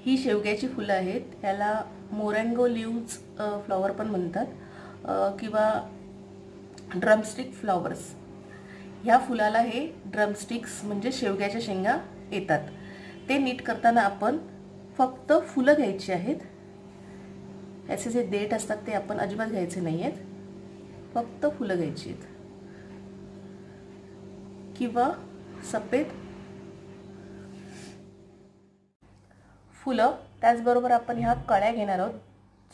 ही शेवग्याची फुलं आहेत. याला मोरँगो लीव्ज फ्लॉवर पण म्हणतात किंवा ड्रमस्टिक फ्लॉवर्स. ह्या फुलाला हे ड्रमस्टिक्स म्हणजे शेवग्याच्या शेंगा येतात. ते नीट करताना आपण फक्त फुलं घ्यायची आहेत. याचे जे देठ असतात ते आपण अजिबात घ्यायचे नाही आहेत. फक्त फुलं घ्यायची आहेत किंवा सफेद फुलं. त्याचबरोबर आपण ह्या कळ्या घेणार आहोत.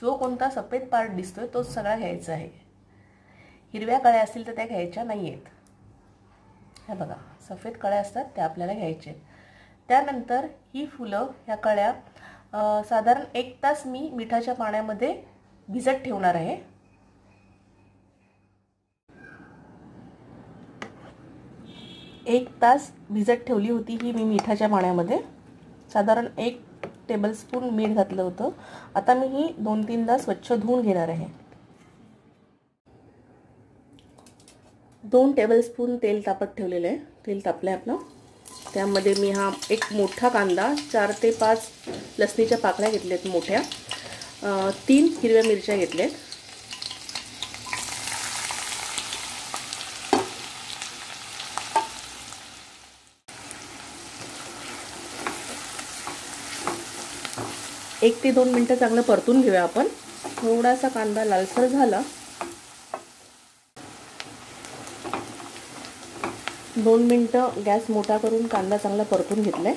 जो कोणता सफेद पार्ट दिसतोय तो सगळा घ्यायचा आहे. हिरव्या कळ्या असतील तर त्या घ्यायच्या नाही आहेत. ह्या बघा, सफेद कळ्या असतात त्या आपल्याला घ्यायच्या आहेत. त्यानंतर ही फुलं ह्या कळ्या साधारण 1 तास मी मिठाच्या पाण्यामध्ये भिजत ठेवणार आहे. एक तास भिजत ठेवली होती ही मी मिठाच्या पाण्यामध्ये. साधारण 1 टेबलस्पून मीठ घातलं होतं. आता मी ही 2-3दा स्वच्छ धुवून घेणार आहे. 2 टेबलस्पून तेल तापत ठेवलेलं आहे. तेल तापलं आहे आपलं. त्यामध्ये मी हा एक मोठा कांदा, 4 ते 5 लसणीच्या पाकळ्या घेतल्यात मोठ्या, 3 हिरव्या मिरच्या घेतल्यात, एक ते 2 मिनिटं चांगलं परतून घेऊया आपण. थोडासा कांदा लालसर झाला, 2 मिनिटं गॅस मोठा करून कांदा चांगला परतून घेतलाय.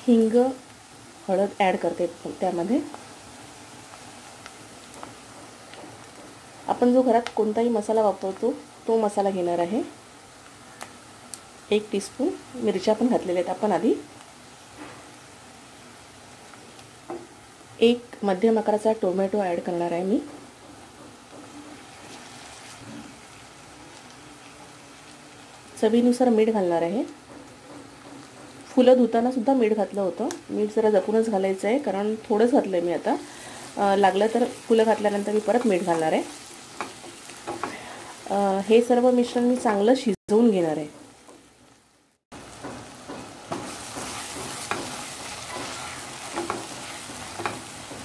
हिंग, हळद ॲड करते त्यामध्ये. आपण जो घरात कोणताही मसाला वापरतो तो मसाला घेणार आहे. 1 टीस्पून मिरच्या पण घातलेल्या आहेत आपण आधी. 1 मध्यम आकाराचा टोमॅटो ॲड करणार आहे मी. चवीनुसार मीठ घालणार आहे. फुलं धुताना सुद्धा मीठ घातलं होतं. मीठ जरा जपूनच घालायचं आहे कारण थोडंच घातलं आहे मी. आता लागलं तर फुलं घातल्यानंतर मी परत मीठ घालणार आहे. हे सर्व मिश्रण मी चांगलं शिजवून घेणार आहे.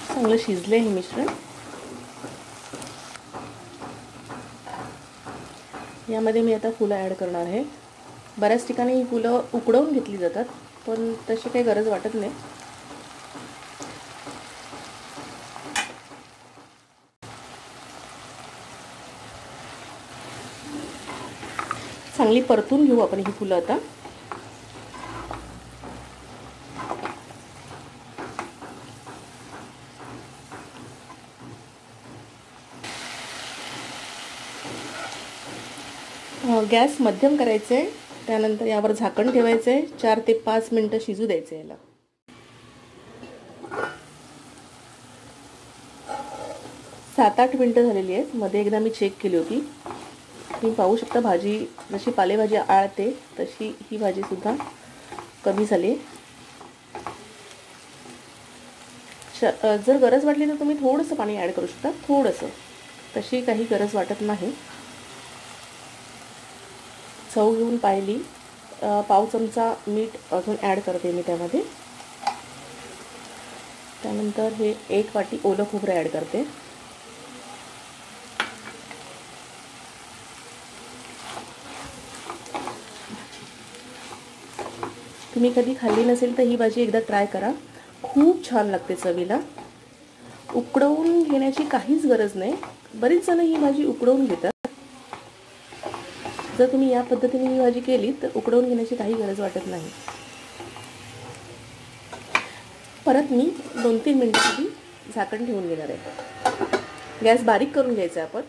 चांगलं शिजले हे मिश्रण. यामध्ये मी आता फुलं ॲड करणार आहे. बऱ्याच ठिकाणी ही फुलं उकडवून घेतली जातात पण तशी काही गरज वाटत नाही. चांगली परतून घेऊ आपण ही फुलं आता. गॅस मध्यम करायचं आहे. त्यानंतर यावर झाकण ठेवायचं आहे. 4 ते 5 मिनिटं शिजू द्यायचं याला. 7-8 मिनिटं झालेली आहेत. मध्ये एकदा मी चेक केली होती. तुम्ही पाहू शकता भाजी जशी पालेभाजी आळते तशी ही भाजी सुद्धा कमी झाली. जर गरज वाटली तर तुम्ही थोडंसं पाणी ॲड करू शकता. थोडंसं, तशी काही गरज वाटत नाही. चव घेऊन पाहिली. पाव चमचा मीठ अजून ॲड करते मी त्यामध्ये. त्यानंतर हे 1 वाटी ओलं खोबरं ॲड करते. तुम्ही कधी खाल्ली नसेल तर ही भाजी एकदा ट्राय करा. खूप छान लागते चवीला. उकडवून घेण्याची काहीच गरज नाही. बरीच जण ही भाजी उकडवून घेतात. जर तुम्ही या पद्धतीने ही भाजी केली तर उकडवून घेण्याची काही गरज वाटत नाही. परत मी 2-3 मिनिटांसाठी झाकण ठेवून घेणार आहे. गॅस बारीक करून घ्यायचा आहे आपण.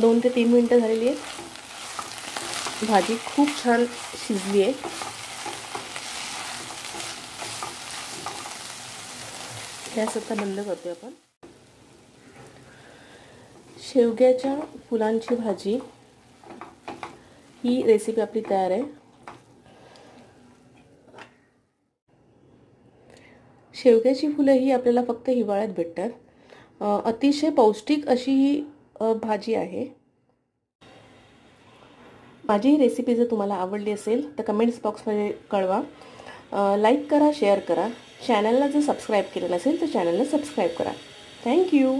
2 ते 3 मिनिटं झालेली आहेत. भाजी खूप छान शिजली आहे. गॅस आता बंद करतोय आपण. शेवग्याच्या फुलांची भाजी ही रेसिपी आपली तयार आहे. शेवग्याची फुलं ही आपल्याला फक्त हिवाळ्यात भेटतात. अतिशय पौष्टिक अशी ही भाजी आहे. माझी ही रेसिपी जर तुम्हाला आवडली असेल तर कमेंट्स बॉक्समध्ये कळवा. लाईक करा, शेअर करा. चॅनलला जर सबस्क्राईब केलं नसेल तर चॅनलला सबस्क्राईब करा. थँक्यू.